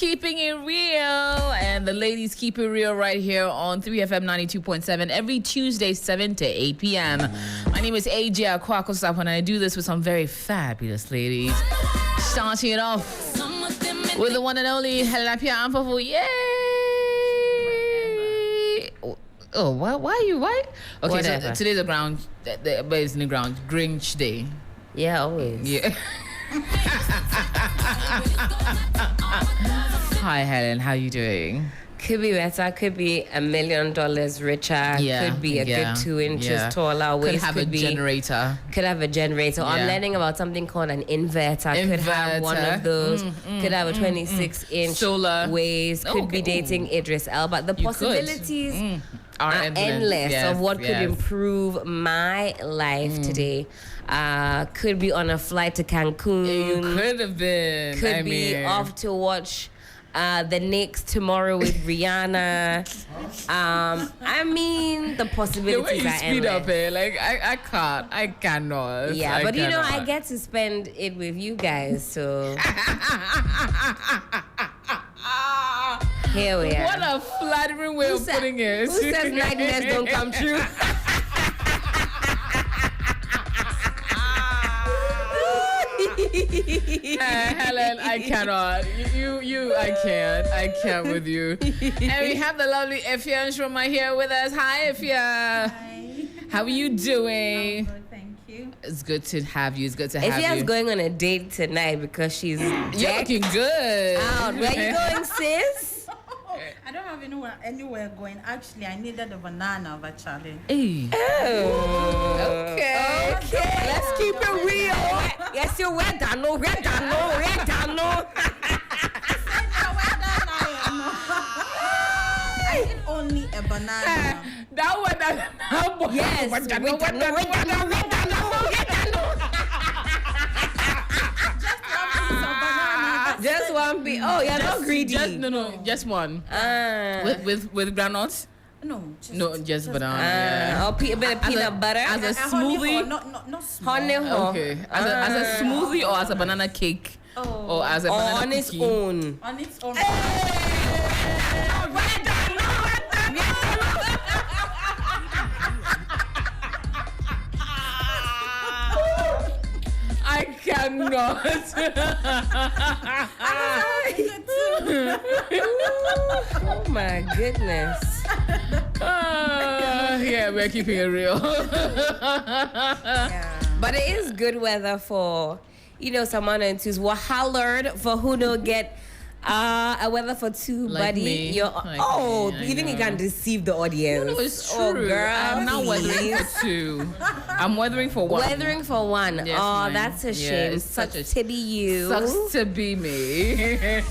keeping it real. And the ladies keep it real right here on 3FM 92.7 every Tuesday, 7 to 8 p.m. My name is AJ Akwakosap, and I do this with some very fabulous ladies. Starting it off with the one and only Helapia Ampofu. Yay! Oh, why? Okay, Whatever. so today's a ground, but it's in the ground, Grinch Day. Yeah, always. Yeah. Hi, Helen. How you doing? Could be better. Could be $1 million richer. Could be a good 2 inches taller. Could have a generator. Could have a generator. I'm learning about something called an inverter. Could have one of those. Could have a 26-inch solar waist. Could be dating Idris Elba. The possibilities are endless of what could improve my life today. Could be on a flight to Cancun. You could have been. Could be off to watch the Knicks tomorrow with Rihanna. I mean, the possibilities the way you are speed endless. up, like I cannot. Yeah, but you know, I get to spend it with you guys, so here we are. What a flattering way of putting it. Who says nightmares don't come true? Helen, I cannot. I can't with you. And we have the lovely Efia Nshoma here with us. Hi, Efia. Hi. How are you doing? I'm good, thank you. It's good to have you. It's good to have you. Efia's going on a date tonight because she's You're looking good. out. Where you going, sis? I don't have anywhere going. Actually, I needed a banana, actually. Hey. Oh. Okay. Let's keep it real. Yes, you went down. No. I need only a banana. That one. Yes. Just one bit. Oh, you're not greedy. Just one. With granules. No, Just banana. A bit of peanut butter. As a smoothie. Not small. Honey ho. Okay. As a smoothie or as a banana cake? Or as a banana on its cookie? own. On its own. I cannot. Oh my goodness. Yeah, we're keeping it real. But it is good weather for, someone and twos. We're hollered for who don't get a weather for two, Like buddy. me. You I think you know. can deceive the audience? No, it's true. Oh, girl, I'm not weathering for two. I'm weathering for one. Weathering for one. Yes, oh, mine. that's a Yeah, shame. it's Sucks such a- to be you. Sucks to be me.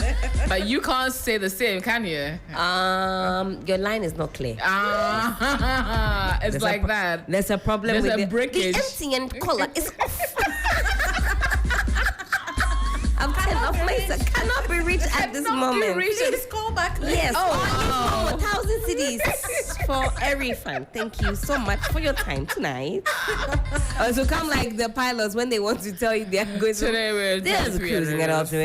But you can't say the same, can you? Your line is not clear. It's There's like a that. There's a problem There's with a breakage. The MTN color is off. I'm telling off myself. Cannot be reached at this moment. Please call back. Yes. Oh, Oh, 1,000 cities for every fan. Thank you so much for your time tonight. So come like the pilots when they want to tell you they're going to. Today we're There's cruising at altitude.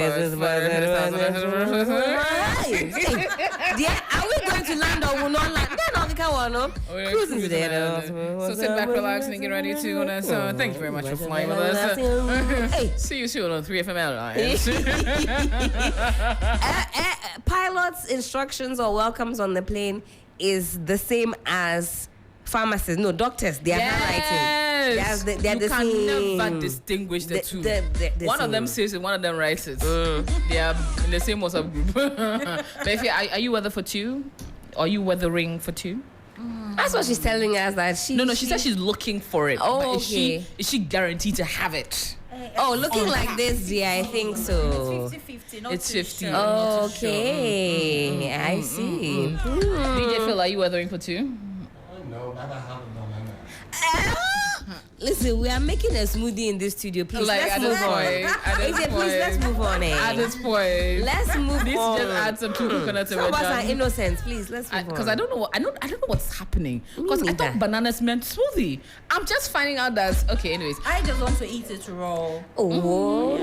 Yeah, are we going to land or will not land? Then I'll come on, no? Cruising today. So sit back, relax, and get ready to go. So thank you very much for flying with us. Hey. See you soon on 3FM Airlines. Pilots' instructions or welcomes on the plane is the same as pharmacists. No, doctors. They are handwriting. They're You the can same. never distinguish the two. The One of them same. says it, one of them writes it. They are in the same WhatsApp group. But if are you weather for two? Are you weathering for two? That's what she's telling us. That she. No, she said she's looking for it. Oh, but okay. Is she guaranteed to have it? Oh, looking like this, dear. I think so. It's 50-50. Not It's too 50. sure. Okay, I see. DJ Phil, are you weathering for two? No, never have a banana. Listen, we are making a smoothie in this studio. Please, Like, let's at move this on. point, at this AJ, please, let's point. move on. At this point, Let's move this on. just add some two coconuts and Some we're of us are done. innocent. Please, let's move on. Because I don't know I don't know what's happening. Because I neither. thought bananas meant smoothie. I'm just finding out that anyways. I just want to eat it raw. Oh.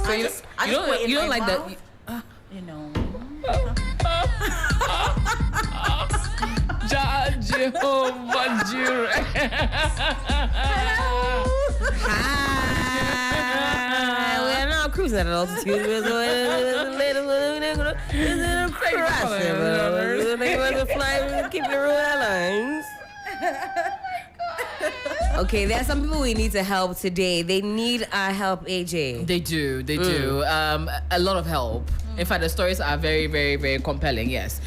So I you just put it don't in like my that. mouth. you know. Jehovah Jireh. Hi. We are now cruising at altitude. We're keep your airlines. Okay, there are some people we need to help today. They need our help, AJ. They do. A lot of help. In fact, the stories are very, very, very compelling. Yes.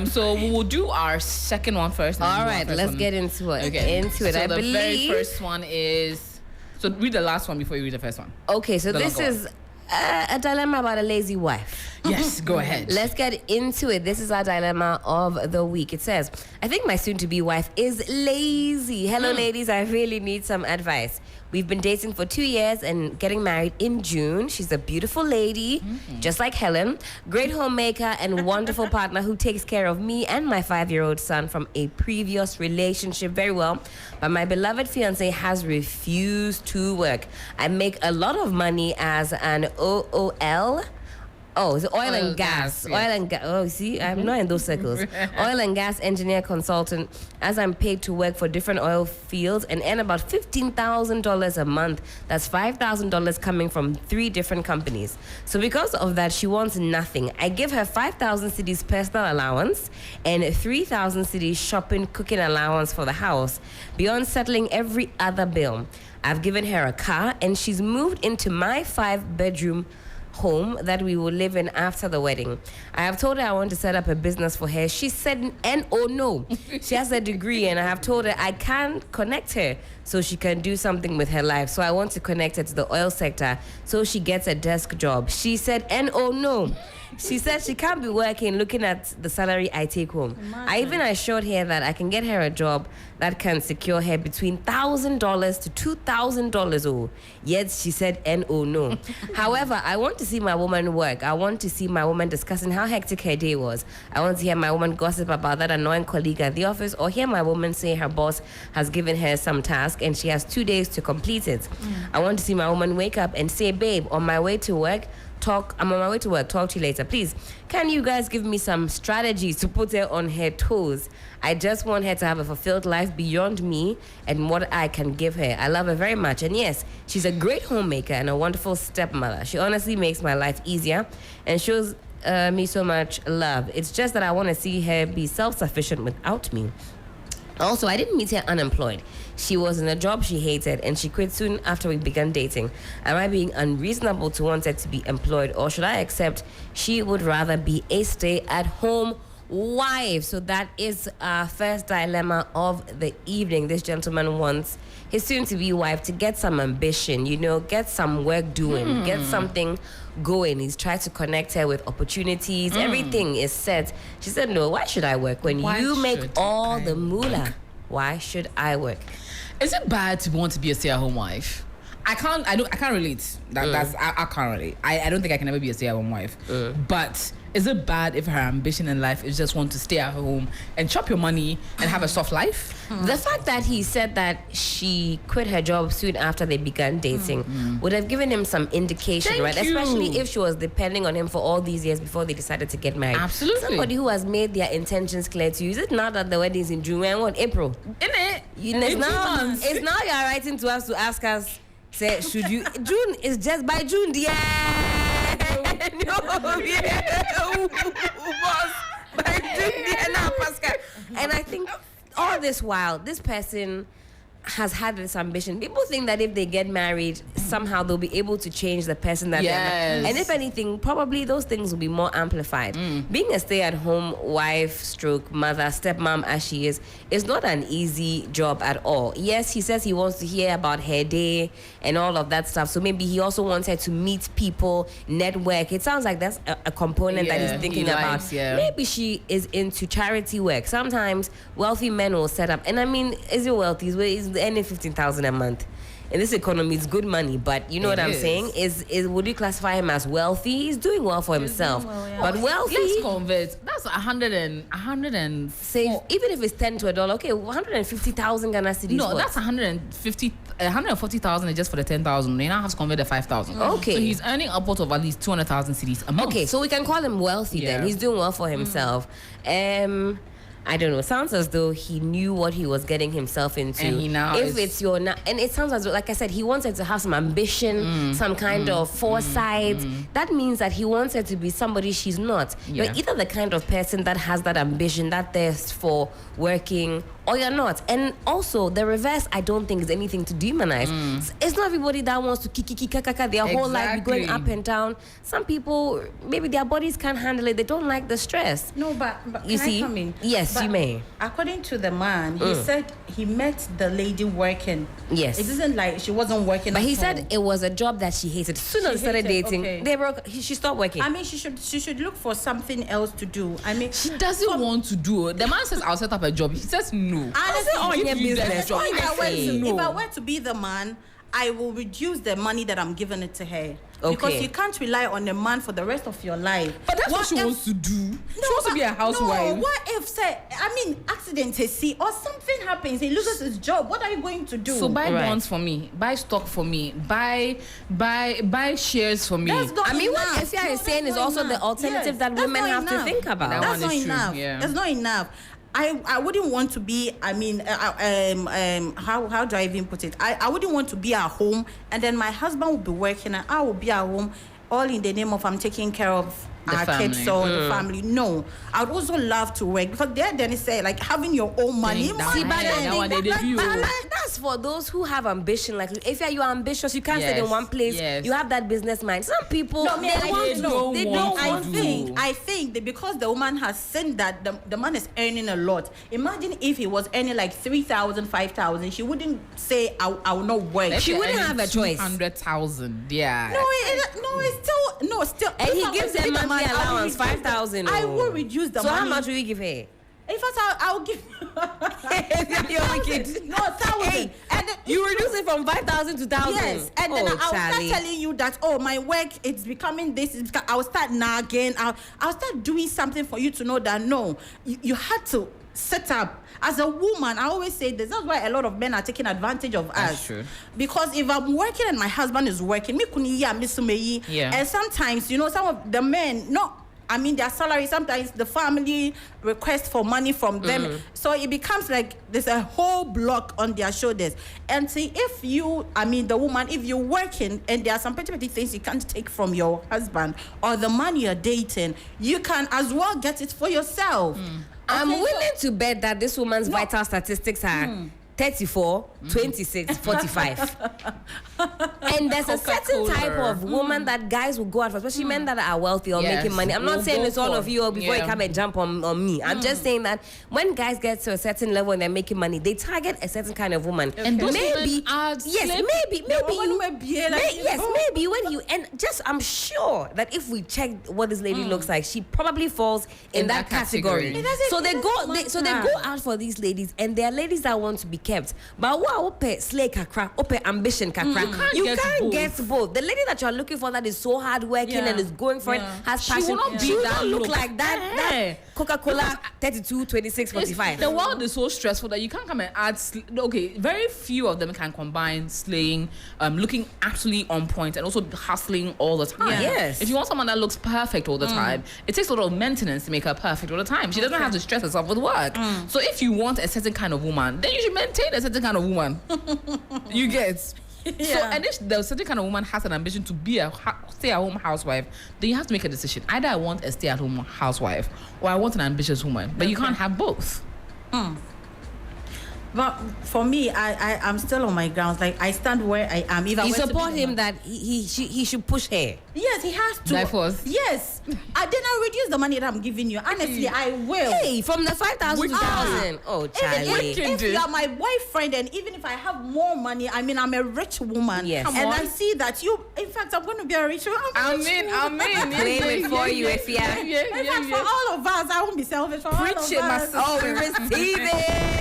So we will do our second one first. All right, let's get into it. Okay. Into it. So I the believe very first one is. So read the last one before you read the first one. Okay, so this is a dilemma about a lazy wife. Yes, go ahead. Let's get into it. This is our dilemma of the week. It says, I think my soon-to-be wife is lazy. Hello, ladies. I really need some advice. We've been dating for 2 years and getting married in June. She's a beautiful lady, just like Helen. Great homemaker and wonderful partner who takes care of me and my 5-year-old son from a previous relationship very well. But my beloved fiancé has refused to work. I make a lot of money as an OOL. Oh, it's oil and gas. Yes. Oil and gas. Oh, see, I'm not in those circles. Oil and gas engineer consultant, as I'm paid to work for different oil fields and earn about $15,000 a month. That's $5,000 coming from 3 different companies. So because of that, she wants nothing. I give her 5,000 cedis personal allowance and 3,000 cedis shopping, cooking allowance for the house, beyond settling every other bill. I've given her a car and she's moved into my 5-bedroom home that we will live in after the wedding. I have told her I want to set up a business for her. She said no. She has a degree and I have told her I can connect her so she can do something with her life. So I want to connect her to the oil sector so she gets a desk job. She said no. She said she can't be working looking at the salary I take home. Imagine. I even assured her that I can get her a job that can secure her between $1,000 to $2,000. Oh, yet she said no. However, I want to see my woman work. I want to see my woman discussing how hectic her day was. I want to hear my woman gossip about that annoying colleague at the office, or hear my woman say her boss has given her some task and she has 2 days to complete it. I want to see my woman wake up and say, babe, I'm on my way to work. Talk to you later. Please, can you guys give me some strategies to put her on her toes? I just want her to have a fulfilled life beyond me and what I can give her. I love her very much. And yes, she's a great homemaker and a wonderful stepmother. She honestly makes my life easier and shows me so much love. It's just that I want to see her be self-sufficient without me. Also, I didn't meet her unemployed. She was in a job she hated and she quit soon after we began dating. Am I being unreasonable to want her to be employed, or should I accept she would rather be a stay-at-home wife? So that is our first dilemma of the evening. This gentleman wants his soon-to-be wife to get some ambition, get some work doing, get something going. He's tried to connect her with opportunities. Everything is set. She said, no, why should I work? When you make all the moolah, why should I work? Is it bad to want to be a stay-at-home wife? I can't relate. I can't relate. I don't think I can ever be a stay-at-home wife. But is it bad if her ambition in life is just want to stay at home and chop your money and have a soft life? The fact that he said that she quit her job soon after they began dating would have given him some indication, right? Especially if she was depending on him for all these years before they decided to get married. Absolutely. Somebody who has made their intentions clear to you. Is it now that the wedding is in June? We're in April. It's now you're writing to us to ask us, say, should you? June is just by June, And I think all this while, this person has had this ambition. People think that if they get married, somehow they'll be able to change the person that they're. And if anything, probably those things will be more amplified. Being a stay-at-home wife, stroke mother, stepmom as she is not an easy job at all. Yes, he says he wants to hear about her day and all of that stuff. So maybe he also wants her to meet people, network. It sounds like that's a component that he's thinking about. Maybe she is into charity work. Sometimes wealthy men will set up, and I mean, is it wealthy? Is earning $15,000 a month. in this economy, it's good money, but you know what I'm saying? Is would you classify him as wealthy? He's doing well for himself. But wealthy, let's convert. That's 100 and say even if it's 10 to $1, okay, 150,000 Ghana cedis. No, that's 140,000 is just for the 10,000. They now have to convert the 5,000. Okay. So he's earning upwards of at least 200,000 cedis a month. Okay, so we can call him wealthy then. He's doing well for himself. I don't know. It sounds as though he knew what he was getting himself into. And he now and it sounds as though, like I said, he wanted to have some ambition, some kind of foresight. That means that he wanted to be somebody she's not. You're either the kind of person that has that ambition, that thirst for working, or you're not. And also, the reverse, I don't think is anything to demonize. It's not everybody that wants to kaka their whole life, be going up and down. Some people, maybe their bodies can't handle it. They don't like the stress. No, but you can see? I come in? Yes, but you may. According to the man, he said he met the lady working. Yes. It isn't like she wasn't working. But he at said home. it was a job that she hated. As soon as they started dating, they broke. She stopped working. I mean, she should look for something else to do. I mean, She doesn't want to do it. The man says, I'll set up a job. He says no. honestly, your business. if I were No. to be the man, I will reduce the money that I'm giving it to her. Okay. Because you can't rely on a man for the rest of your life. But that's what she wants to do. She wants to be a housewife. No, what if, say, accident he see or something happens, he loses his job. What are you going to do? So buy bonds for me, buy stock for me, buy shares for me. That's not I mean, enough. what Efia is saying is that's also not the enough. alternative that That's women not have to enough. think about. That That's one not is true, enough. yeah. That's not enough. I wouldn't want to be. I mean, how do I even put it? I wouldn't want to be at home and then my husband will be working and I will be at home, all in the name of I'm taking care of our kids or the family. No, I would also love to work because then they say like having your own money. That's for those who have ambition. Like if you are ambitious, you can't sit in one place. You have that business mind. Some people I think that because the woman has seen that the man is earning a lot. Imagine if he was earning like 3,000, 5,000, she wouldn't say I will not work. She wouldn't have a choice. 200,000, yeah. No, still. And he gives them monthly allowance, 5,000. I will reduce the so money. how much will you give her? In fact, I'll give. You're wicked. No, 1,000. Hey, and then you reduce it from 5,000 to 1,000. Yes, and then I'll start telling you that my work it's becoming this. I'll start nagging. I'll start doing something for you to know that no, you had to set up. As a woman, I always say this. That's why a lot of men are taking advantage of us. True. Because if I'm working and my husband is working, and sometimes some of the men their salary, sometimes the family requests for money from them. So it becomes like there's a whole block on their shoulders. And see, if the woman, if you're working and there are some petty things you can't take from your husband or the man you're dating, you can as well get it for yourself. I'm willing to bet that this woman's vital statistics are 34, 26, 45. And there's a certain type of woman that guys will go out for, especially men that are wealthy or making money. I'm not saying it's all of you before you come and jump on me. I'm just saying that when guys get to a certain level and they're making money, they target a certain kind of woman. And those maybe when you and just I'm sure that if we check what this lady looks like, she probably falls in that category. So they go out for these ladies, and there are ladies that want to be kept. But what slay kakra, ambition kakra. You can't get both. The lady that you're looking for that is so hardworking and is going for it has passion. She will not look like that Coca-Cola 32, 26, 45. The world is so stressful that you can't come and add. Very few of them can combine slaying, looking absolutely on point, and also hustling all the time. Yes. If you want someone that looks perfect all the time, it takes a lot of maintenance to make her perfect all the time. She doesn't have to stress herself with work. So if you want a certain kind of woman, then you should maintain a certain kind of woman. You get. So, and if the certain kind of woman has an ambition to be a stay-at-home housewife, then you have to make a decision. Either I want a stay-at-home housewife or I want an ambitious woman. But you can't have both. But for me, I'm still on my grounds. Like I stand where I am. If I support him that he should push her. Yes, he has to. By force. Yes. Then I'll reduce the money that I'm giving you. Honestly, I will. Hey, from the 5,000 to 1,000. Oh, Charlie. If you are my boyfriend, and even if I have more money, I'm a rich woman. Yes. I see that you. In fact, I'm going to be a rich woman. Amen. Claim it for you, Efia. In fact, for all of us, I won't be selfish. For Preach all of it, us. Oh, we receive it.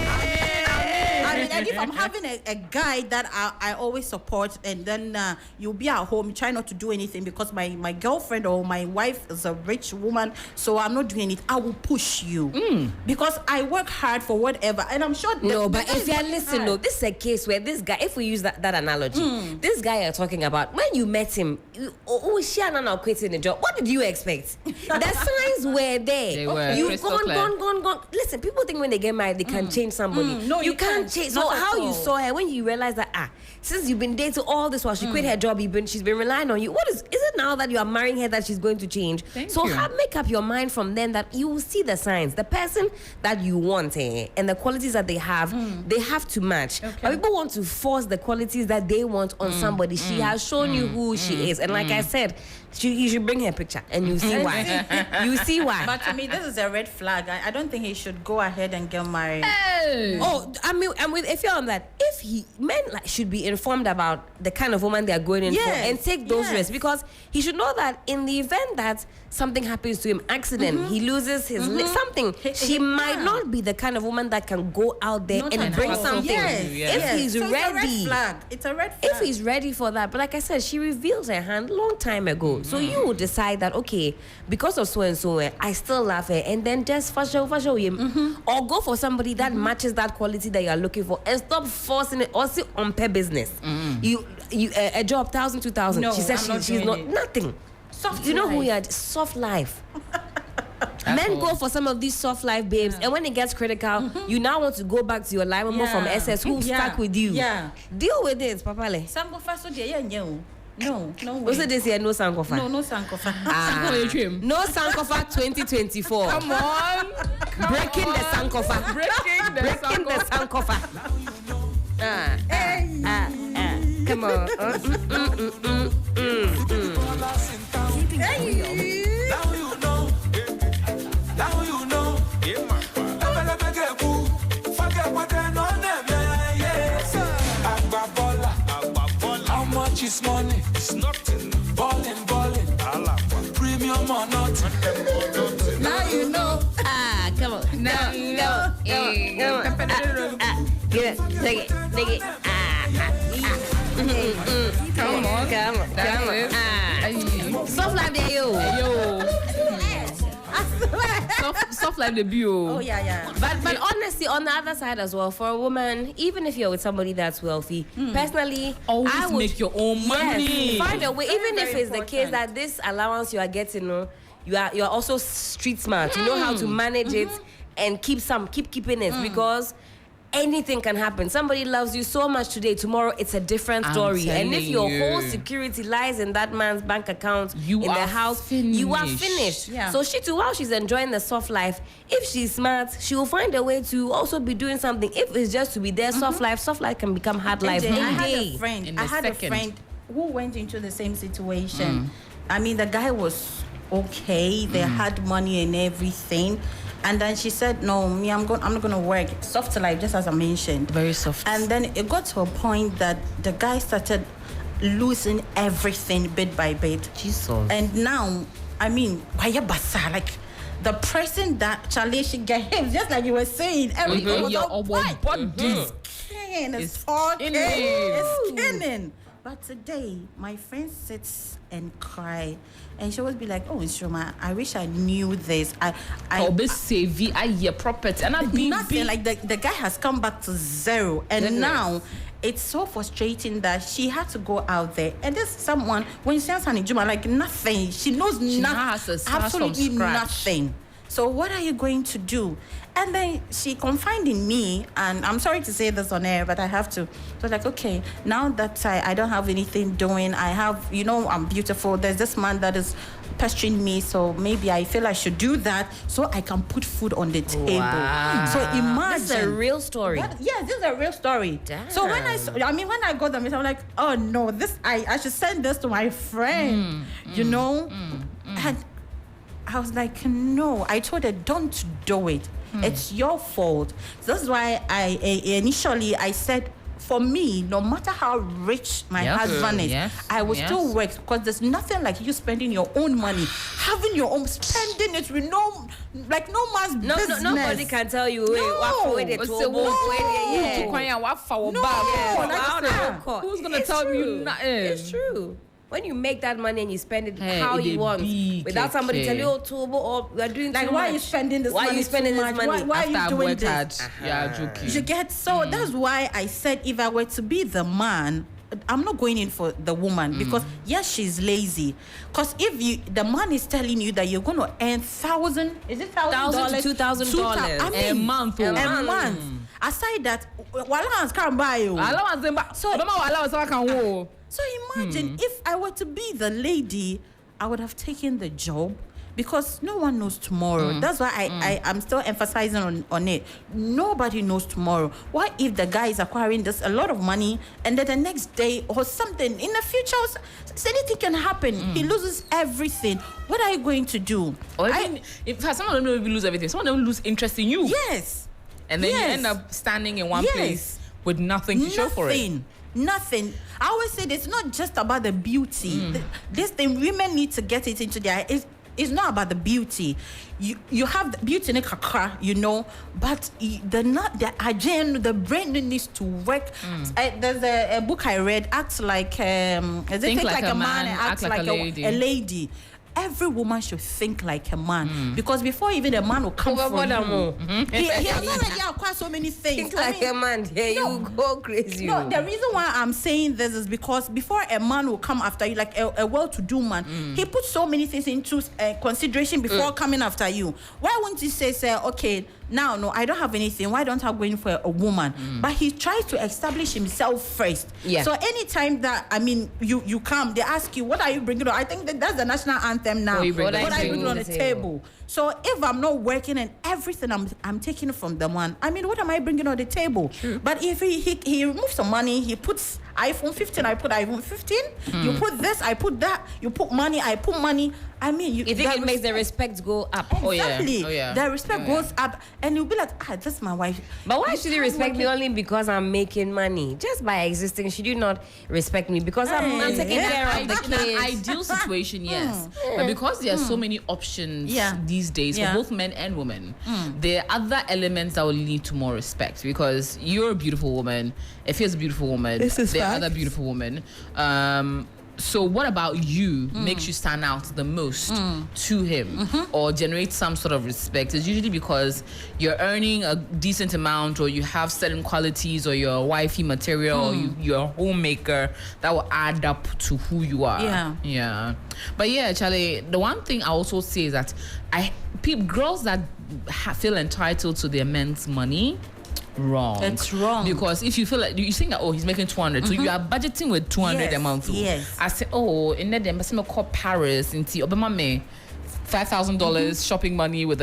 and if I'm having a guy that I always support, and then you'll be at home, try not to do anything because my girlfriend or my wife is a rich woman, so I'm not doing it. I will push you because I work hard for whatever, and I'm sure. No, but if you're listening, no, this is a case where this guy, if we use that analogy, this guy you're talking about, when you met him, she and Anna quitting the job. What did you expect? The signs were there. They were. You've gone. Listen, people think when they get married, they can change somebody. No, you can't change. So how you saw her when you realize that since you've been dating all this while she quit her job, she's been relying on you. Is it now that you are marrying her that she's going to change? Make up your mind from then that you will see the signs. The person that you want and the qualities that they have to match. Okay. But people want to force the qualities that they want on somebody. She has shown you who she is, and like I said, you should bring her picture and you see why. You see why. But to me, this is a red flag. I don't think he should go ahead and get married. Oh, I mean, if you're on that, men should be informed about the kind of woman they are going in for and take those risks, because he should know that in the event that something happens to him, accident, he loses his something, she might not be the kind of woman that can go out there and bring something. If he's ready, it's a red flag. If he's ready for that. But like I said, she reveals her hand long time ago. So you will decide that, okay, because of so and so, I still love her, and then just fashion him, or go for somebody that matches that quality that you are looking for, and stop forcing it. Also on per business, you a job 1,000, 2,000. No, she says she's not nothing. Soft you know life. who you are? Soft life. Men go for some of these soft life babes, and when it gets critical, you now want to go back to your life member from SS who stuck with you. Deal with it, Papale. No. What's it this year? No Sankofa. No Sankofa. No Sankofa 2024. Come on. Breaking the Sankofa. Breaking the Sankofa. Come on. Now you know. How much is money? It's nothing. Ballin'. Premium or nothing. Now you know. Come on. Now you know. Get it. Take it. Come on. Soft life there, yo. Soft like the bio. Oh yeah. But honestly, on the other side as well, for a woman, even if you're with somebody that's wealthy, personally, always I would make your own money. Find a way, even if it's important. the case that this allowance you are getting, you're also street smart. You know how to manage it and keep keeping it, because anything can happen. Somebody loves you so much today, tomorrow it's a different story. And if your whole security lies in that man's bank account, in the house, you are finished. Yeah. So she too, while she's enjoying the soft life, if she's smart, she will find a way to also be doing something. If it's just to be there, soft life can become hard life. I had a friend who went into the same situation. I mean, the guy was okay. They had money and everything. And then she said, no, I'm not going to work. Soft life, just as I mentioned. Very soft. And then it got to a point that the guy started losing everything bit by bit. Jesus. And now, I mean, like the person that Charlie should get him, just like you were saying, everything was body. Skin is skinning. But today, my friend sits and cry, and she always be like, "Oh, Nshoma, I wish I knew this. I save I property, and I be nothing. Like the guy has come back to zero, and now it's so frustrating that she had to go out there. And there's someone when she says Juma, like nothing. She knows nothing, absolutely nothing. So what are you going to do? And then she confided in me, and I'm sorry to say this on air, but I have to. So like, okay, now that I don't have anything doing, I have, I'm beautiful. There's this man that is pestering me, so maybe I feel I should do that so I can put food on the table. Wow. So imagine. This is a real story. This is a real story. Damn. So when I got the message, I'm like, oh no, I should send this to my friend, And I was like, no. I told her, don't do it. It's your fault. So that's why I initially said, for me, no matter how rich my husband is, I will still work, because there's nothing like you spending your own money, having your own, spending it with like no man's business. Nobody can tell you. Who's gonna tell you? It's true. When you make that money and you spend it how you want, without somebody telling you, Tobo, or we are doing like, why are you spending this money? Why are you spending this money? Why are you doing this? Yeah, joking. You get so that's why I said if I were to be the man, I'm not going in for the woman because yes, she's lazy. Because if the man is telling you that you're going to earn $1,000 to $2,000 a month, Aside that, allowance can't buy you. So imagine if I were to be the lady, I would have taken the job. Because no one knows tomorrow. That's why I'm still emphasizing on it. Nobody knows tomorrow. What if the guy is acquiring this a lot of money and then the next day or something in the future, anything can happen. He loses everything. What are you going to do? Or if someone don't lose everything, someone don't lose interest in you. Yes. And then you end up standing in one place with nothing to show for it. Nothing. I always say it's not just about the beauty. This thing, women need to get it into their. It's not about the beauty. You have the beauty in kakra, but the brain needs to work. There's a book I read, Act Like Think Like a Man and Act Like a Lady. Every woman should think like a man because before even a man will come from you, he has already acquired so many things. Think like a man, you go crazy. No, the reason why I'm saying this is because before a man will come after you, like a well-to-do man, he puts so many things into consideration before coming after you. Why wouldn't he say, okay, now, no, I don't have anything. Why don't I go in for a woman? But he tries to establish himself first. Yeah. So anytime that, you come, they ask you, what are you bringing on? I think that's the national anthem now. What are you bringing on the table? So if I'm not working and everything I'm taking from the man, what am I bringing on the table? True. But if he removes some money, he puts iPhone 15, I put iPhone 15. You put this, I put that. You put money, I put money. You think it makes the respect go up? Exactly. Oh, yeah. The respect goes up, and you'll be like, that's my wife. But why should you respect me only because I'm making money? Just by existing, should you not respect me because I'm taking care of the kids? In an ideal situation, yes. But because there are so many options these days for both men and women, there are other elements that will lead to more respect because you're a beautiful woman. If he's a beautiful woman, there are other beautiful women. So what about you makes you stand out the most to him or generate some sort of respect? It's usually because you're earning a decent amount or you have certain qualities or you're a wifey material or you're a homemaker that will add up to who you are. Yeah. But yeah, Charlie, the one thing I also say is that girls that feel entitled to their men's money, wrong. It's wrong. Because if you feel like you think that he's making 200, so you are budgeting with 200 a month. Yes. I say, in that them call Paris into Obama me $5,000 shopping money with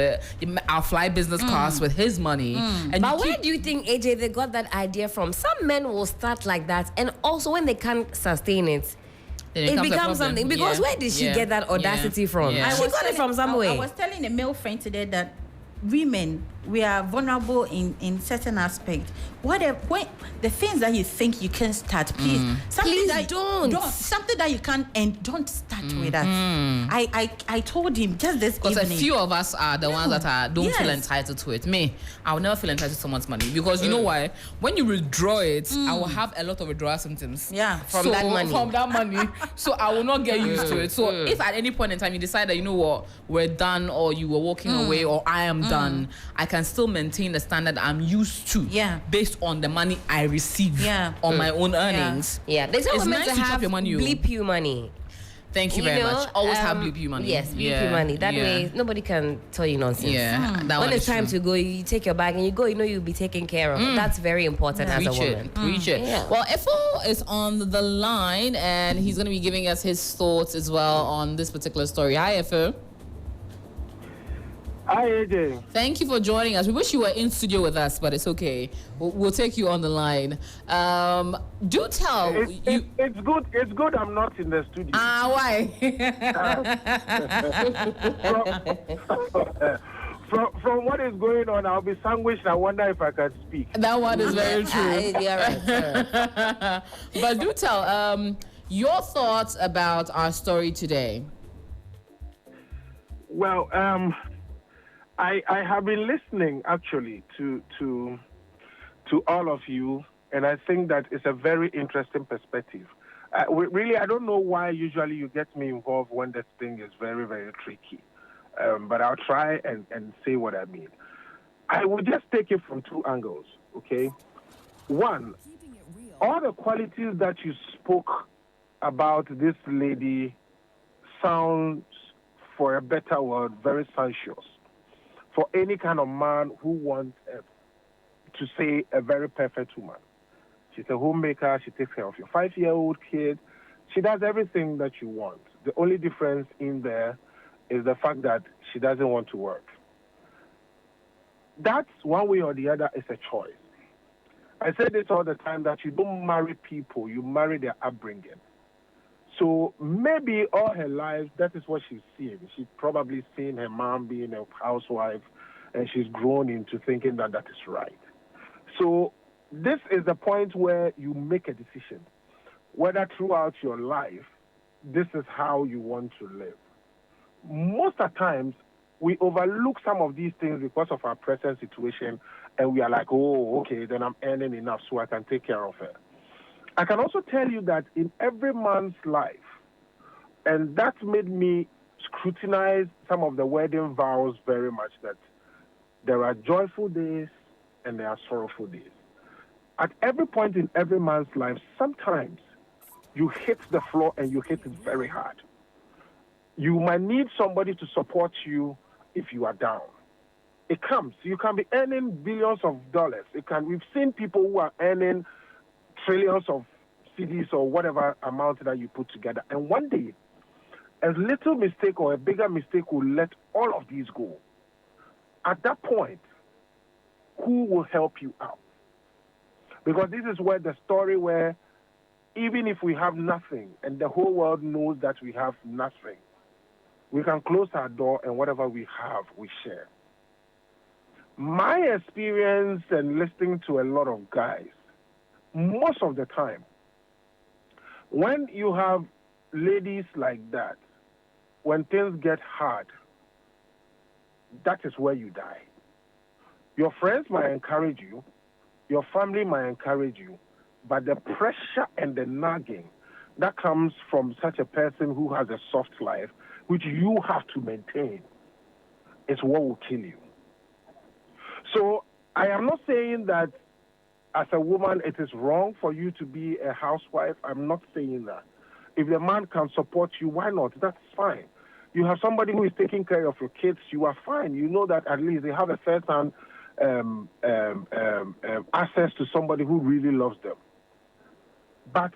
our fly business class with his money. But where do you think, AJ, they got that idea from? Some men will start like that, and also when they can't sustain it, it becomes something. Because where did she get that audacity from? Yeah. She got it from somewhere. I was telling a male friend today that women, we are vulnerable in certain aspects. When the things that you think you can start, please don't. Something that you can't and don't start with us. I told him just this evening. Because a few of us are the ones that don't feel entitled to it. Me, I will never feel entitled to someone's money because you know why? When you withdraw it, I will have a lot of withdrawal symptoms. Yeah, from that money. So I will not get used to it. So if at any point in time you decide that you know what, we're done, or you were walking away, or I am done, I can still maintain the standard I'm used to based on the money I receive on my own earnings. Yeah, there's always meant to have your money. Bleep you money. Thank you very much. Always have bleep you money. Yes, bleep you money. That way, nobody can tell you nonsense. Yeah, when it's time to go, you take your bag and you go. You know you'll be taken care of. That's very important as a woman. Preach it. Yeah. Well, Efo is on the line and he's going to be giving us his thoughts as well on this particular story. Hi, Efo. Hi, AJ. Thank you for joining us. We wish you were in studio with us, but it's okay. We'll take you on the line. Do tell. It's good. It's good I'm not in the studio. Why? From what is going on, I'll be sandwiched. I wonder if I can speak. That one is very true. Yeah, right. But do tell your thoughts about our story today. Well, I have been listening actually to all of you, and I think that it's a very interesting perspective. Really, I don't know why usually you get me involved when this thing is very, very tricky. But I'll try and say what I mean. I will just take it from two angles, okay? One, all the qualities that you spoke about this lady sounds, for a better word, very sensuous. For any kind of man who wants to say a very perfect woman. She's a homemaker. She takes care of your 5-year-old kid. She does everything that you want. The only difference in there is the fact that she doesn't want to work. That's one way or the other is a choice. I say this all the time, that you don't marry people, you marry their upbringing. So maybe all her life, that is what she's seeing. She's probably seen her mom being a housewife, and she's grown into thinking that that is right. So this is the point where you make a decision, whether throughout your life, this is how you want to live. Most of the times, we overlook some of these things because of our present situation, and we are like, oh, okay, then I'm earning enough so I can take care of her. I can also tell you that in every man's life, and that made me scrutinize some of the wedding vows very much, that there are joyful days and there are sorrowful days. At every point in every man's life, sometimes you hit the floor and you hit it very hard. You might need somebody to support you if you are down. It comes. You can be earning billions of dollars. We've seen people who are earning trillions of cedis or whatever amount that you put together. And one day, a little mistake or a bigger mistake will let all of these go. At that point, who will help you out? Because this is where the story where even if we have nothing and the whole world knows that we have nothing, we can close our door and whatever we have, we share. My experience and listening to a lot of guys, most of the time, when you have ladies like that, when things get hard, that is where you die. Your friends might encourage you, your family might encourage you, but the pressure and the nagging that comes from such a person who has a soft life, which you have to maintain, is what will kill you. So I am not saying that as a woman it is wrong for you to be a housewife. I'm not saying that. If the man can support you, why not? That's fine. You have somebody who is taking care of your kids, you are fine. You know that at least they have a first-hand access to somebody who really loves them. But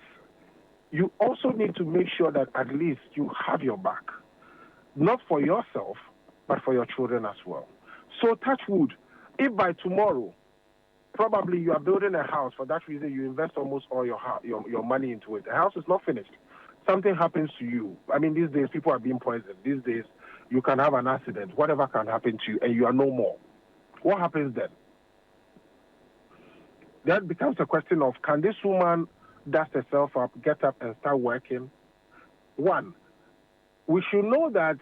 you also need to make sure that at least you have your back. Not for yourself, but for your children as well. So touch wood. If by tomorrow, probably you are building a house, for that reason you invest almost all your money into it. The house is not finished. Something happens to you. I mean, these days people are being poisoned. These days you can have an accident. Whatever can happen to you, and you are no more. What happens then? That becomes a question of, can this woman dust herself up, get up and start working? One, we should know that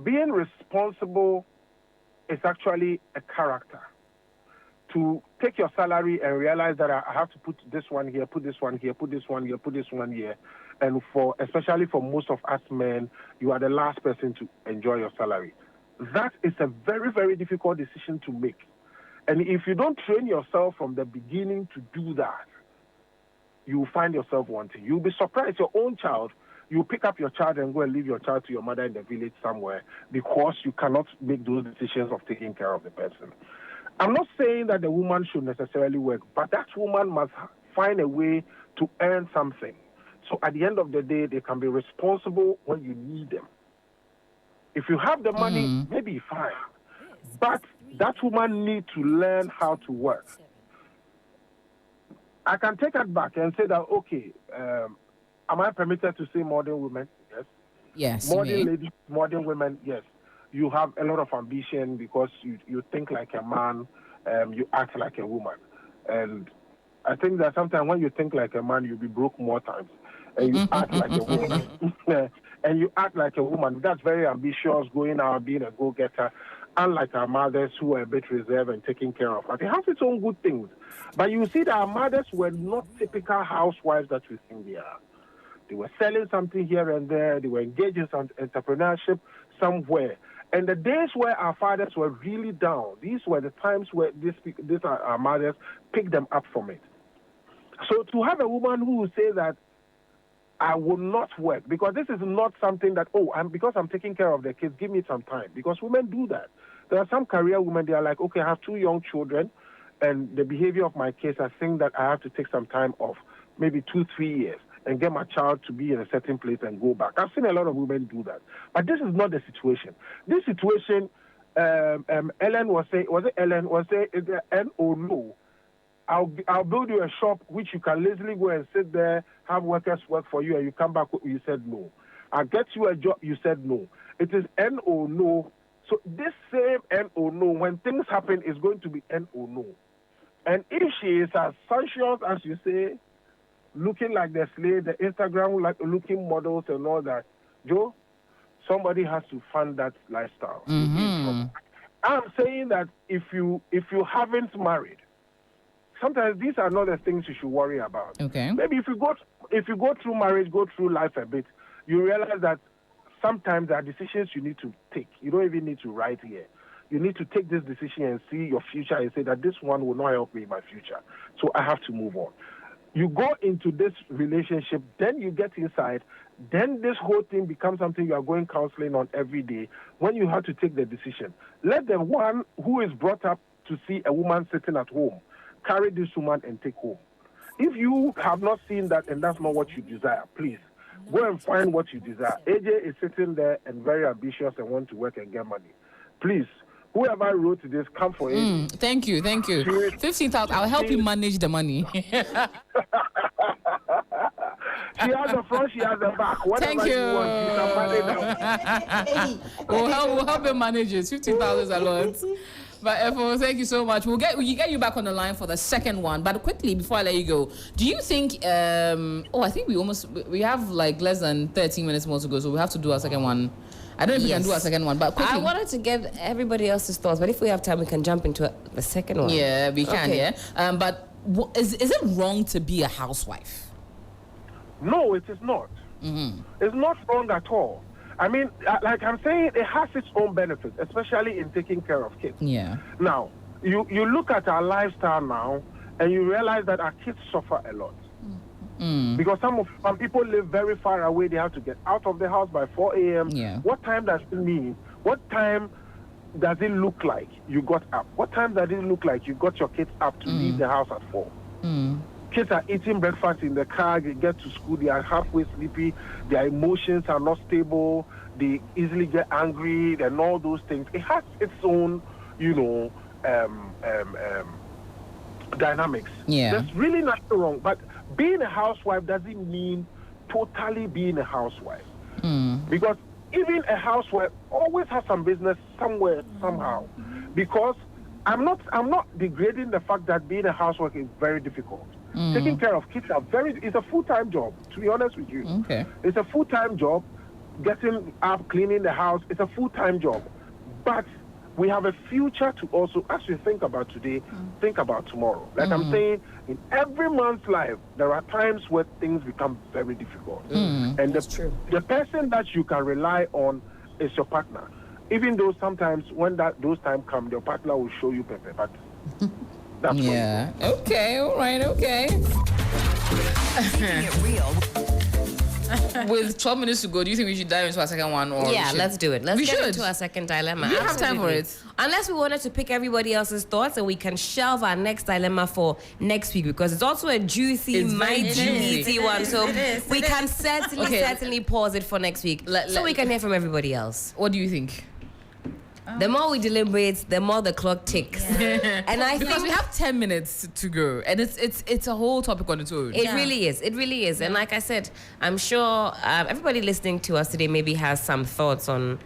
being responsible is actually a character. To take your salary and realize that I have to put this one here, put this one here, put this one here, put this one here. And especially for most of us men, you are the last person to enjoy your salary. That is a very, very difficult decision to make. And if you don't train yourself from the beginning to do that, you will find yourself wanting. You'll be surprised. Your own child, you pick up your child and go and leave your child to your mother in the village somewhere because you cannot make those decisions of taking care of the person. I'm not saying that the woman should necessarily work, but that woman must find a way to earn something. So at the end of the day, they can be responsible when you need them. If you have the money, maybe fine. But that woman needs to learn how to work. I can take it back and say that, okay, am I permitted to say modern women? Yes. Yes. Modern ladies, modern women, yes. You have a lot of ambition because you think like a man, you act like a woman. And I think that sometimes when you think like a man, you'll be broke more times. And you act like a woman. and you act like a woman, that's very ambitious, going out, being a go-getter, unlike our mothers who are a bit reserved and taking care of us. It has its own good things. But you see that our mothers were not typical housewives that we think they are. They were selling something here and there. They were engaged in some entrepreneurship somewhere. And the days where our fathers were really down, these were the times where these our mothers picked them up from it. So to have a woman who will say that I will not work, because this is not something that, because I'm taking care of the kids, give me some time. Because women do that. There are some career women, they are like, okay, I have 2 young children, and the behavior of my kids, I think that I have to take some time off, maybe 2-3 years, and get my child to be in a certain place and go back. I've seen a lot of women do that. But this is not the situation. This situation, Ellen was saying, was it Ellen? Was it N-O no? I'll build you a shop which you can lazily go and sit there, have workers work for you, and you come back, you said no. I'll get you a job, you said no. It is N-O no. So this same N-O no, when things happen, is going to be N-O no. And if she is as sensuous as you say, looking like the slave, the Instagram like looking models and all that, Joe, somebody has to fund that lifestyle. Mm-hmm. I'm saying that if you haven't married, sometimes these are not the things you should worry about. Okay. Maybe if you go through marriage, go through life a bit, you realize that sometimes there are decisions you need to take. You don't even need to write here. You need to take this decision and see your future and say that this one will not help me in my future. So I have to move on. You go into this relationship, then you get inside, then this whole thing becomes something you are going counseling on every day when you have to take the decision. Let the one who is brought up to see a woman sitting at home carry this woman and take home. If you have not seen that and that's not what you desire, please go and find what you desire. AJ is sitting there and very ambitious and want to work and get money. Please, whoever wrote this, come for it. Thank you. 15,000. I'll help you manage the money. She has the front, she has the back. Whatever Thank you. You want, we'll help you manage it. 15,000 is a lot. But Efo, thank you so much. We'll get you back on the line for the second one. But quickly, before I let you go, do you think? I think we have like less than 13 minutes more to go, so we have to do our second one. I don't know if we can do our second one, but quickly. I wanted to get everybody else's thoughts, but if we have time, we can jump into the second one. Yeah, we can. Okay. Yeah. But is it wrong to be a housewife? No, it is not. Mm-hmm. It's not wrong at all. I mean, like I'm saying, it has its own benefits, especially in taking care of kids. Yeah. Now, you look at our lifestyle now, and you realize that our kids suffer a lot. Mm. Because some people live very far away. They have to get out of the house by 4 a.m. Yeah. What time does it mean? What time does it look like you got up? What time does it look like you got your kids up to leave the house at 4? Mm. Kids are eating breakfast in the car. They get to school. They are halfway sleepy. Their emotions are not stable. They easily get angry and all those things. It has its own, dynamics. Yeah. There's really nothing wrong. But being a housewife doesn't mean totally being a housewife. Mm. Because even a housewife always has some business somewhere, somehow. Because I'm not degrading the fact that being a housewife is very difficult. Taking care of kids it's a full-time job, to be honest with you. Okay. It's a full-time job. Getting up, cleaning the house, it's a full-time job. But we have a future to also, as we think about today, think about tomorrow. Like I'm saying, in every man's life, there are times where things become very difficult. And the person that you can rely on is your partner. Even though sometimes when those times come, your partner will show you pepper, but that's yeah. Okay, all right, okay. Keeping it real. With 12 minutes to go, do you think we should dive into our second one? Or let's do it. Let's get into our second dilemma. We have time for it. Unless we wanted to pick everybody else's thoughts and we can shelve our next dilemma for next week because it's also a juicy, meaty one. So we can certainly pause it for next week so we can hear from everybody else. What do you think? The more we deliberate, the more the clock ticks. Yeah. And I because we have 10 minutes to go, and it's a whole topic on its own. It really is. It really is. Yeah. And like I said, I'm sure everybody listening to us today maybe has some thoughts on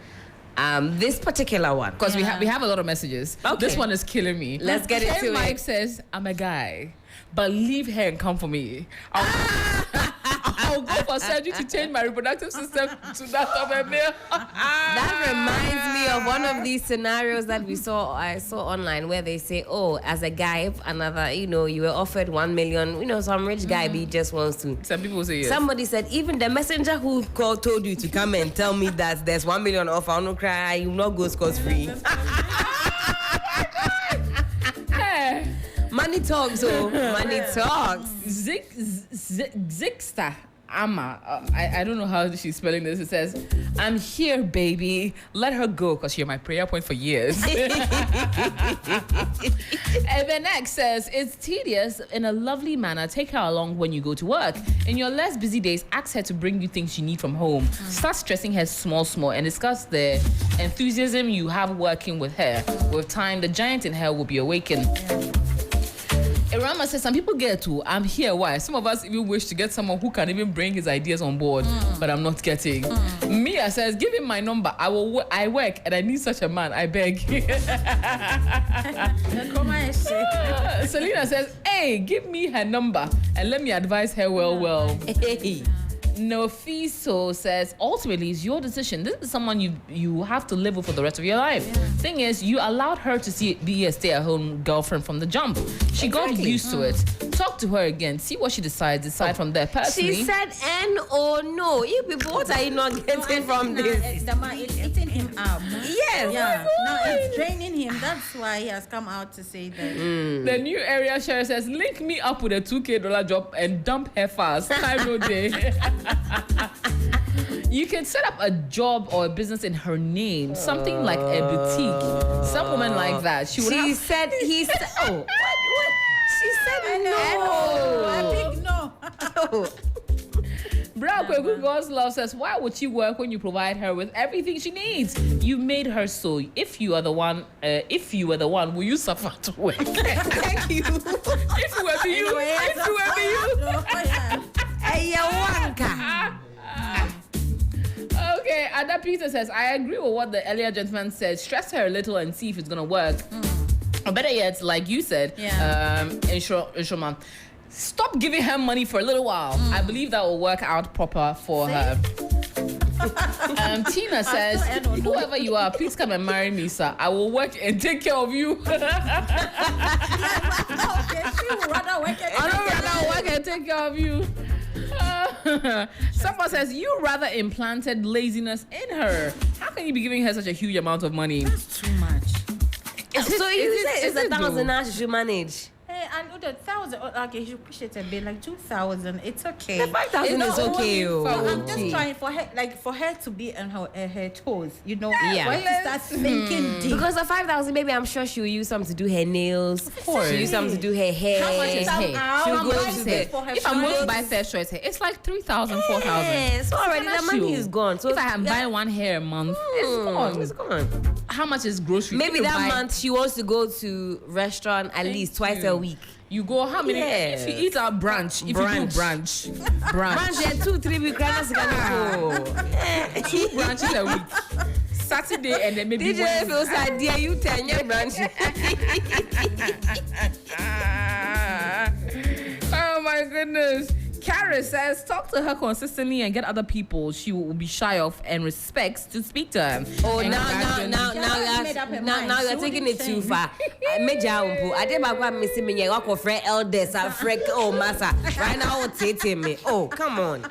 this particular one. Because we have a lot of messages. Okay. This one is killing me. Let's get into it. Mike says, I'm a guy, but leave her and come for me. I'll go for for surgery to change my reproductive system to that of a male. That reminds me of one of these scenarios that I saw online where they say, oh, as a guy, if another, you were offered 1 million, some rich guy he just wants to. Some people say yes. Somebody said, even the messenger who told you to come and tell me that there's 1 million offer, I'll not cry, you will not go scot free. Money talks, money talks. Zixta Ama. I don't know how she's spelling this. It says, I'm here, baby. Let her go, because you're my prayer point for years. And then next says, it's tedious in a lovely manner. Take her along when you go to work. In your less busy days, ask her to bring you things you need from home. Start stressing her small, and discuss the enthusiasm you have working with her. With time, the giant in her will be awakened. Irama says, some people get to, I'm here, why? Some of us even wish to get someone who can even bring his ideas on board, but I'm not getting. Mia says, give him my number. I work and I need such a man, I beg. Selena says, hey, give me her number and let me advise her well. Hey. Nofiso says, ultimately, it's your decision. This is someone you have to live with for the rest of your life. Thing is, you allowed her to be a stay-at-home girlfriend from the jump. She got used to it. Talk to her again. See what she decides. Decide from there. Personally, she said N or no. You people, what are you not getting from this? It's eating him up. Yes. Yeah. No, it's draining him. That's why he has come out to say that. The new area sheriff says, link me up with a $2,000 job and dump her fast. Time no day. You can set up a job or a business in her name, something like a boutique. Some woman like that. He said, oh, what? She said no. I think no. Bro, God's love says, why would she work when you provide her with everything she needs? You made her so. If you were the one, will you suffer to work? Thank you. If you were you. Okay, Ada Peter says, I agree with what the earlier gentleman said. Stress her a little and see if it's gonna work. Or better yet, like you said, Inshurman, stop giving her money for a little while. I believe that will work out proper for her. Tina says, whoever you are, please come and marry me, sir. I will work and take care of you. She would rather work and take care of you. Someone says, you rather implanted laziness in her. How can you be giving her such a huge amount of money? That's too much. It's 1,000 now she should manage. And with 1,000, okay, you should push it a bit, like 2,000. It's okay. The 5,000 is okay. I'm just trying for her to be on her toes, Yeah. When you start thinking deep. Because the 5,000, maybe I'm sure she'll use some to do her nails. Of course. She'll use some to do her hair. How much is hair? She'll go to if I'm going to buy First Choice hair, it's like 3,000, 4,000. Yes, so already the money is gone. So if I am buying one hair a month, it's gone. How much is grocery? Maybe that month she wants to go to restaurant at least twice a week. You go how many? Yes. If you eat our brunch, if you do brunch, yeah, 2-3 weeks. 2 brunches a week. Saturday and then maybe DJ feels like dear you 10 your brunch. Oh my goodness. Kara says, talk to her consistently and get other people she will be shy of and respects to speak to her. Oh, now you're taking it too far. I did my missing me. I go friend elders, I freak massa. Right now, I'll take me. Oh, come on.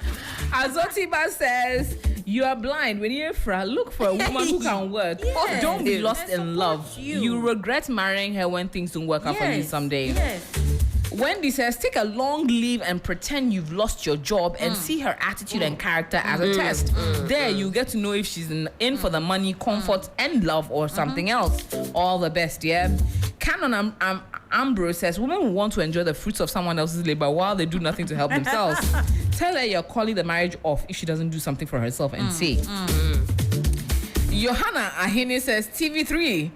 Azotiba says, you are blind. When you're look for a woman who can work. Yes. Don't be lost in love. You regret marrying her when things don't work out for you someday. Yes. Wendy says, take a long leave and pretend you've lost your job and see her attitude and character as a test. There, you get to know if she's in for the money, comfort, and love or something else. All the best, yeah? Canon Ambrose says, women will want to enjoy the fruits of someone else's labor while they do nothing to help themselves. Tell her you're calling the marriage off if she doesn't do something for herself and see. Johanna Ahene says, TV3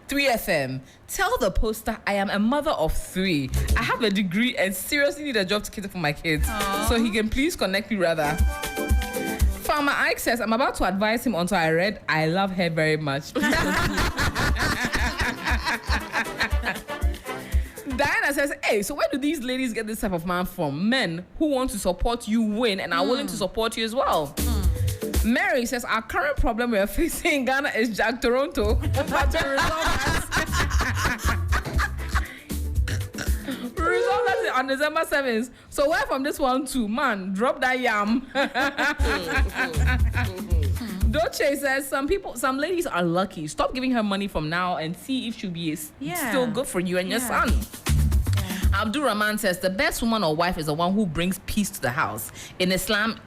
FM. Tell the poster I am a mother of 3. I have a degree and seriously need a job to cater for my kids. So he can please connect me rather. Farmer Ike says, I'm about to advise him until I read I love her very much. Diana says, hey, so where do these ladies get this type of man from? Men who want to support you win and are willing to support you as well. Mary says, our current problem we are facing in Ghana is Jack Toronto. But to resolve that on December 7th. So where from this one too? Man, drop that yam. Doche says, some ladies are lucky. Stop giving her money from now and see if she'll be still good for you and your son. Abdul Rahman says the best woman or wife is the one who brings peace to the house. In Islam,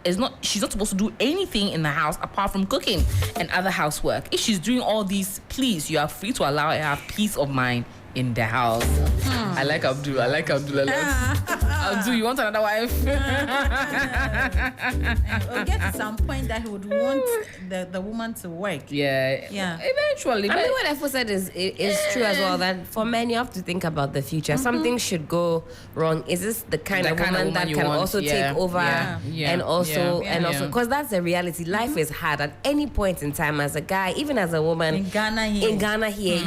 she's not supposed to do anything in the house apart from cooking and other housework. If she's doing all these, please, you are free to allow her to have peace of mind in the house. I like Abdul. Abdul, you want another wife? We'll get to some point that he would want the woman to work. Yeah. Eventually. I mean, what Efo said is true as well. That for men, you have to think about the future. Something should go wrong. Is this the kind of woman that can also take over and also because that's the reality. Life is hard at any point in time. As a guy, even as a woman in Ghana here,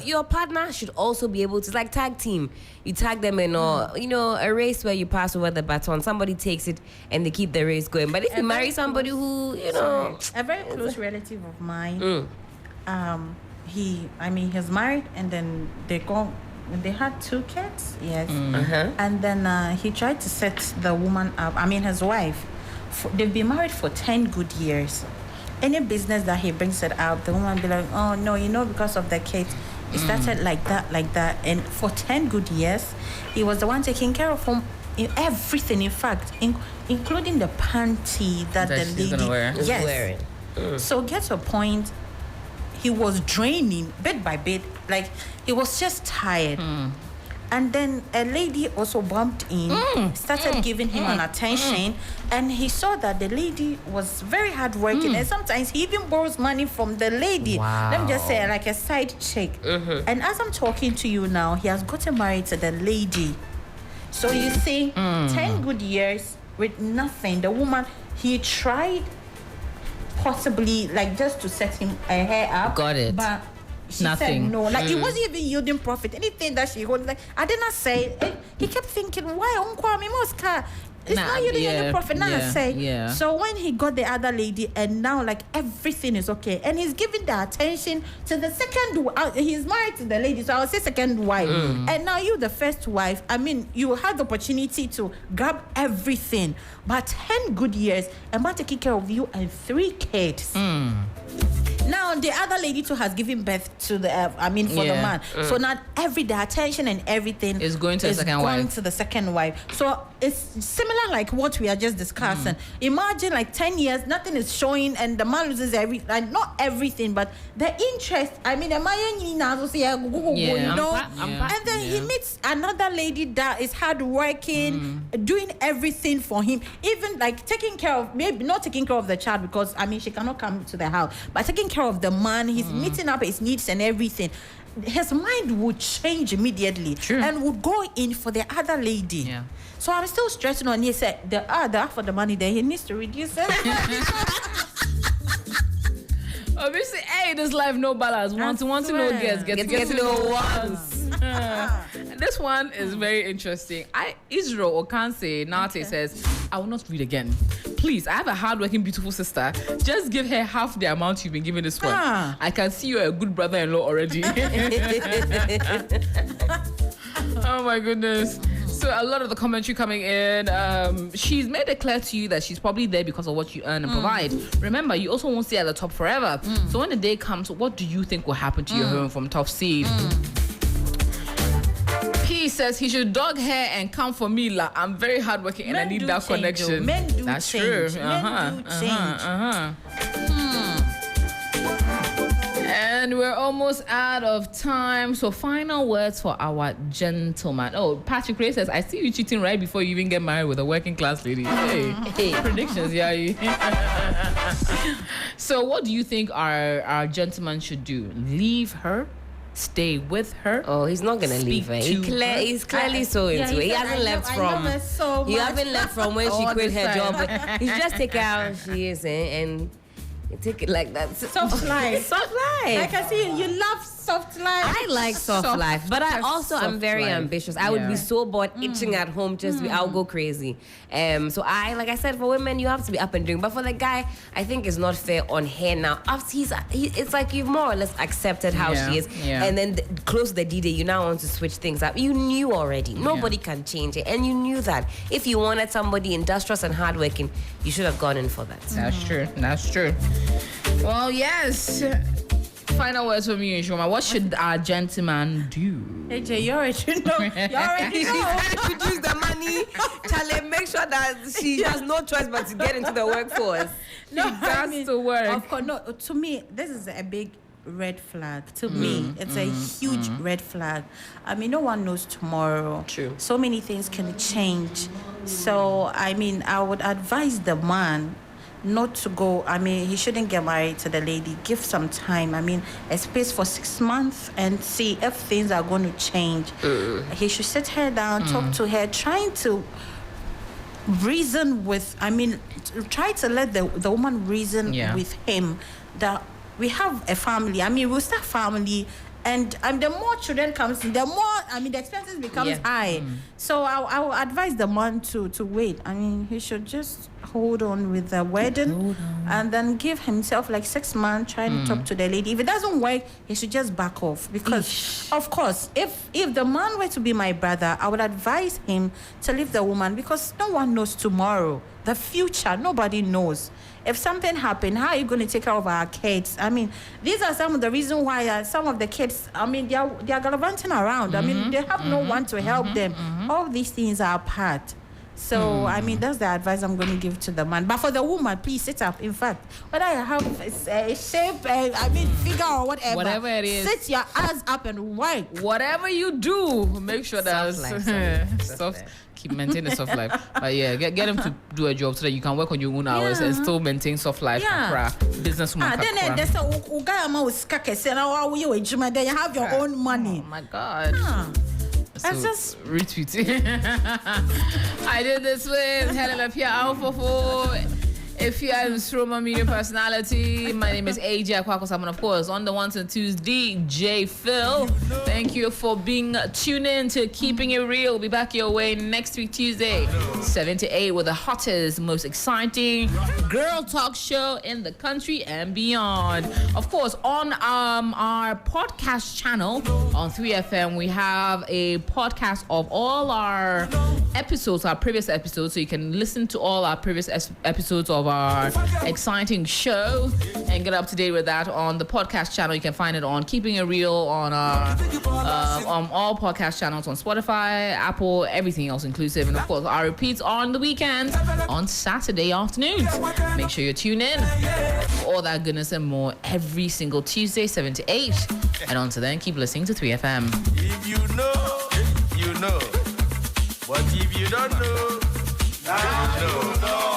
your partner should also be able to, like, tag team. You tag them in a race where you pass over the baton. Somebody takes it and they keep the race going. But if you marry somebody who, a very close relative of mine, he's married and then they had 2 kids, yes. And then he tried to set the woman up, his wife. They've been married for 10 good years. Any business that he brings it out, the woman be like, oh no, because of the kids. It started like that, and for 10 good years, he was the one taking care of him in everything. In fact, including the panty that the lady is wearing. So get to a point, he was draining bit by bit, like he was just tired. And then a lady also bumped in, started giving him an attention, and he saw that the lady was very hardworking, and sometimes he even borrows money from the lady. Wow. Let me just say, like a side chick. And as I'm talking to you now, he has gotten married to the lady. So you see, 10 good years with nothing. The woman, he tried possibly like just to set her hair up. Got it. But she nothing. said no, like it wasn't even yielding profit. Anything that she got, like I did not say. He kept thinking, why Uncle Mimoska? It's not yielding any profit. Now I say. So when he got the other lady, and now like everything is okay, and he's giving the attention to the second. He's married to the lady, so I'll say second wife. And now you, the first wife. You had the opportunity to grab everything, but 10 good years, and man taking care of you and 3 kids. Now the other lady too has given birth to the the man. So now the attention and everything is going to the second wife. So it's similar like what we are just discussing. Imagine like 10 years, nothing is showing, and the man loses not everything, but the interest. The man, and then he meets another lady that is hardworking, doing everything for him, even like taking care of, maybe not taking care of the child because she cannot come to the house, but taking care of the man. He's meeting up his needs and everything. His mind would change immediately and would go in for the other lady. So I'm still stressing on. He said the half of the money there, he needs to reduce it. Obviously, this life no balance. Want to know get to know once. This one is very interesting. Israel Okanse Nate says, I will not read again. Please, I have a hardworking, beautiful sister. Just give her half the amount you've been giving this one. I can see you're a good brother-in-law already. Oh my goodness. So a lot of the commentary coming in, she's made it clear to you that she's probably there because of what you earn and provide. Remember, you also won't stay at the top forever. So when the day comes, what do you think will happen to your home from Top Seed? P says he should dog hair and come for me. I'm very hardworking and I need that connection. Men do That's change. true. Men do change. And we're almost out of time. So final words for our gentleman. Oh, Patrick Ray says, I see you cheating right before you even get married with a working class lady. Hey, predictions, So what do you think our gentleman should do? Leave her? Stay with her? Oh, he's not gonna leave her. He's clearly so into it. He hasn't left from. You haven't left from when she quit her job. He's just take her how she is and take it like that. Soft life. Soft life. Like I see, you love soft life. I like soft life, but I also am very ambitious. I would be so bored itching at home. I'll go crazy. So like I said, for women, you have to be up and doing. But for the guy, I think it's not fair on her now. After it's like you've more or less accepted how she is, and then close the D-Day, you now want to switch things up. You knew already. Nobody can change it, and you knew that. If you wanted somebody industrious and hardworking, you should have gone in for that. That's true. That's true. Well, yes. Final words from you, Shoma. What should our gentleman do? AJ, you already know. She's trying to use the money. Charlie, make sure that she has no choice but to get into the workforce. No, that's to work. Of course, no. To me, this is a big red flag. To me, it's a huge red flag. I mean, no one knows tomorrow. True. So many things can change. So, I mean, I would advise the man not to go. I mean, he shouldn't get married to the lady. Give some time. I mean, a space for 6 months and see if things are going to change. He should sit her down, talk to her, trying to reason with, I mean, try to let the woman reason with him that we have a family. I mean, we'll start family. And the more children comes in, the more, I mean, the expenses becomes high. So I will advise the man to wait. I mean, he should just hold on with the wedding and then give himself like 6 months, try to talk to the lady. If it doesn't work, he should just back off. Because, of course, if the man were to be my brother, I would advise him to leave the woman because no one knows tomorrow. The future, nobody knows. If something happened, how are you going to take care of our kids? I mean, these are some of the reasons why some of the kids, I mean, they are gallivanting around. I mean, they have no one to help them. All these things are apart. So, I mean, that's the advice I'm going to give to the man. But for the woman, please sit up. In fact, whether you have a shape, I mean, figure or whatever it is, sit your ass up and work. Whatever you do, make sure that soft. Keep maintaining soft life. But yeah, get him to do a job so that you can work on your own hours and still maintain soft life. Businesswoman. Then there's a guy who is then you have your own money. Oh my God. So, just retweet. I did this with Helen Apia Alfafo. If you are Stroma Media Personality, my name is AJ Akwakosaman, of course, on the ones and twos, DJ Phil. Thank you for being tuned in to Keeping It Real. We'll be back your way next week, Tuesday, 7 to 8, with the hottest, most exciting girl talk show in the country and beyond. Of course, on our podcast channel on 3FM, we have a podcast of all our episodes, our previous episodes, so you can listen to all our previous episodes of our exciting show and get up to date with that on the podcast channel. You can find it on Keeping It Real on our on all podcast channels on Spotify, Apple, everything else inclusive, and of course our repeats are on the weekends on Saturday afternoons. Make sure you tune in for all that goodness and more every single Tuesday 7 to 8, and until then, keep listening to 3FM. If you know, you know, but if you don't know, now you know.